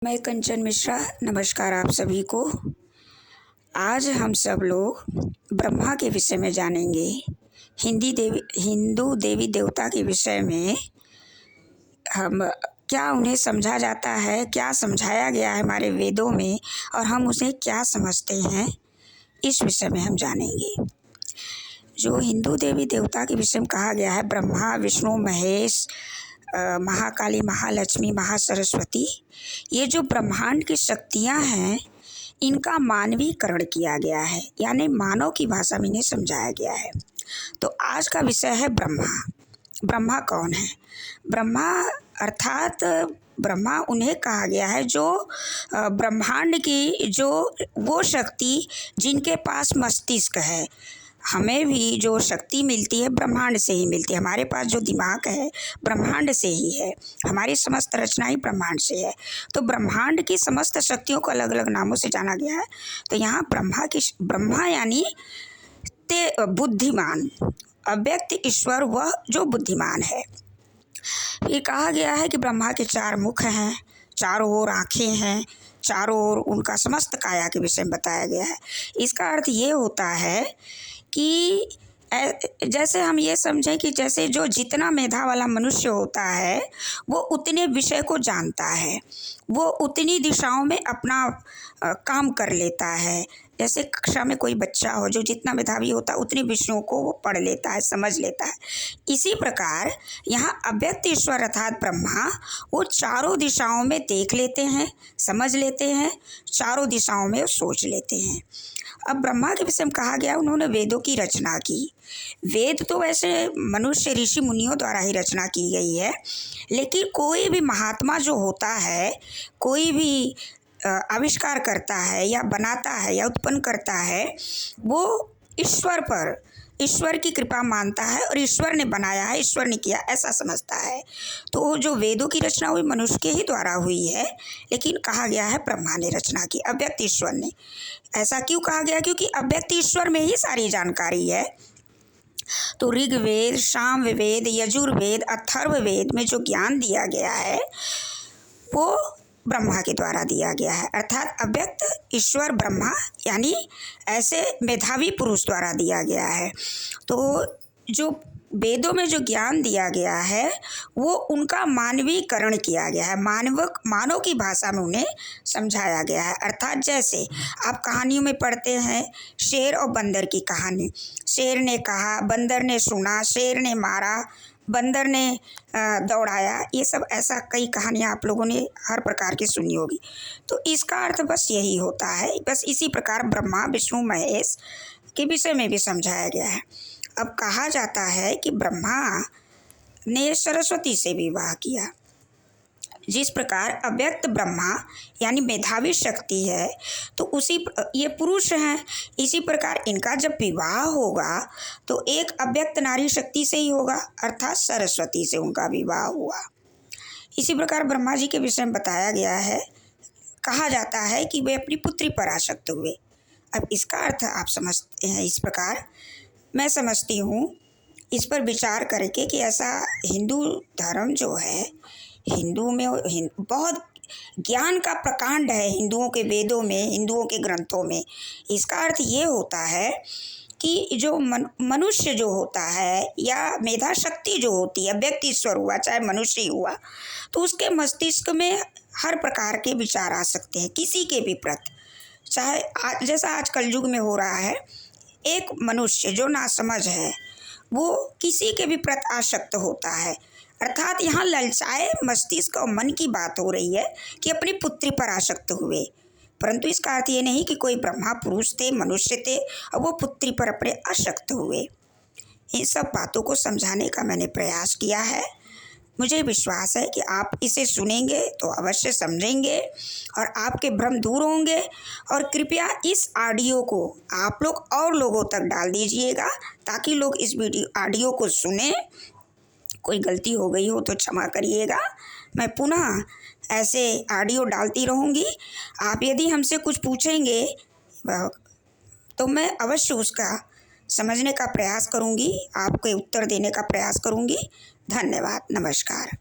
मैं कंचन मिश्रा। नमस्कार आप सभी को। आज हम सब लोग ब्रह्मा के विषय में जानेंगे। हिंदू देवी देवता के विषय में हम क्या उन्हें समझा जाता है, क्या समझाया गया है हमारे वेदों में और हम उसे क्या समझते हैं, इस विषय में हम जानेंगे। जो हिंदू देवी देवता के विषय में कहा गया है, ब्रह्मा, विष्णु, महेश, महाकाली, महालक्ष्मी, महासरस्वती, ये जो ब्रह्मांड की शक्तियाँ हैं, इनका मानवीकरण किया गया है, यानी मानव की भाषा में इन्हें समझाया गया है। तो आज का विषय है ब्रह्मा। ब्रह्मा कौन है? ब्रह्मा अर्थात ब्रह्मा उन्हें कहा गया है जो ब्रह्मांड की जो वो शक्ति जिनके पास मस्तिष्क है। हमें भी जो शक्ति मिलती है ब्रह्मांड से ही मिलती है। हमारे पास जो दिमाग है ब्रह्मांड से ही है, हमारी समस्त रचना ही ब्रह्मांड से है। तो ब्रह्मांड की समस्त शक्तियों को अलग अलग नामों से जाना गया है। तो यहाँ ब्रह्मा यानी बुद्धिमान, अव्यक्त ईश्वर, वह जो बुद्धिमान है। ये कहा गया है कि ब्रह्मा के 4 मुख हैं, चारों ओर आँखें हैं, चारों ओर उनका समस्त काया के विषय में बताया गया है। इसका अर्थ ये होता है कि जैसे हम ये समझें कि जैसे जो जितना मेधा वाला मनुष्य होता है वो उतने विषय को जानता है, वो उतनी दिशाओं में अपना काम कर लेता है। जैसे कक्षा में कोई बच्चा हो जो जितना मेधावी होता है उतने विषयों को वो पढ़ लेता है, समझ लेता है। इसी प्रकार यहाँ अव्यक्त ईश्वर अर्थात ब्रह्मा वो चारों दिशाओं में देख लेते हैं, समझ लेते हैं, चारों दिशाओं में सोच लेते हैं। अब ब्रह्मा के विषय में कहा गया उन्होंने वेदों की रचना की। वेद तो वैसे मनुष्य ऋषि मुनियों द्वारा ही रचना की गई है, लेकिन कोई भी महात्मा जो होता है, कोई भी आविष्कार करता है या बनाता है या उत्पन्न करता है, वो ईश्वर की कृपा मानता है और ईश्वर ने बनाया है, ईश्वर ने किया, ऐसा समझता है। तो जो वेदों की रचना हुई मनुष्य के ही द्वारा हुई है, लेकिन कहा गया है ब्रह्मा ने रचना की, अव्यक्त ईश्वर ने। ऐसा क्यों कहा गया? क्योंकि अव्यक्त ईश्वर में ही सारी जानकारी है। तो ऋग्वेद, सामवेद, यजुर्वेद, अथर्ववेद में जो ज्ञान दिया गया है वो ब्रह्मा के द्वारा दिया गया है, अर्थात अव्यक्त ईश्वर ब्रह्मा यानी ऐसे मेधावी पुरुष द्वारा दिया गया है। तो जो वेदों में जो ज्ञान दिया गया है वो उनका मानवीकरण किया गया है, मानव की भाषा में उन्हें समझाया गया है। अर्थात जैसे आप कहानियों में पढ़ते हैं शेर और बंदर की कहानी। शेर ने कहा, बंदर ने सुना, शेर ने मारा, बंदर ने दौड़ाया, ये सब ऐसा कई कहानियाँ आप लोगों ने हर प्रकार की सुनी होगी। तो इसका अर्थ बस यही होता है। बस इसी प्रकार ब्रह्मा, विष्णु, महेश के विषय में भी समझाया गया है। अब कहा जाता है कि ब्रह्मा ने सरस्वती से विवाह किया। जिस प्रकार अव्यक्त ब्रह्मा यानी मेधावी शक्ति है तो ये पुरुष हैं, इसी प्रकार इनका जब विवाह होगा तो एक अव्यक्त नारी शक्ति से ही होगा, अर्थात सरस्वती से उनका विवाह हुआ। इसी प्रकार ब्रह्मा जी के विषय में बताया गया है, कहा जाता है कि वे अपनी पुत्री पर आसक्त हुए। अब इसका अर्थ आप समझते हैं इस प्रकार, मैं समझती हूँ इस पर विचार करके कि ऐसा हिंदू धर्म जो है, हिंदू में बहुत ज्ञान का प्रकांड है हिंदुओं के वेदों में, हिंदुओं के ग्रंथों में। इसका अर्थ ये होता है कि जो मनुष्य जो होता है या मेधा शक्ति जो होती है, व्यक्ति ईश्वर हुआ चाहे मनुष्य ही हुआ, तो उसके मस्तिष्क में हर प्रकार के विचार आ सकते हैं किसी के भी प्रति। चाहे जैसा आज कलयुग में हो रहा है, एक मनुष्य जो नासमझ है वो किसी के भी प्रति आसक्त होता है। अर्थात यहाँ ललचाए मस्तिष्क और मन की बात हो रही है कि अपनी पुत्री पर आसक्त हुए, परंतु इसका अर्थ ये नहीं कि कोई ब्रह्मा पुरुष थे, मनुष्य थे और वो पुत्री पर अपने आसक्त हुए। इन सब बातों को समझाने का मैंने प्रयास किया है। मुझे विश्वास है कि आप इसे सुनेंगे तो अवश्य समझेंगे और आपके भ्रम दूर होंगे। और कृपया इस ऑडियो को आप लोग और लोगों तक डाल दीजिएगा ताकि लोग इस ऑडियो को सुने। कोई गलती हो गई हो तो क्षमा करिएगा। मैं पुनः ऐसे ऑडियो डालती रहूँगी। आप यदि हमसे कुछ पूछेंगे तो मैं अवश्य उसका समझने का प्रयास करूँगी, आपके उत्तर देने का प्रयास करूँगी। धन्यवाद। नमस्कार।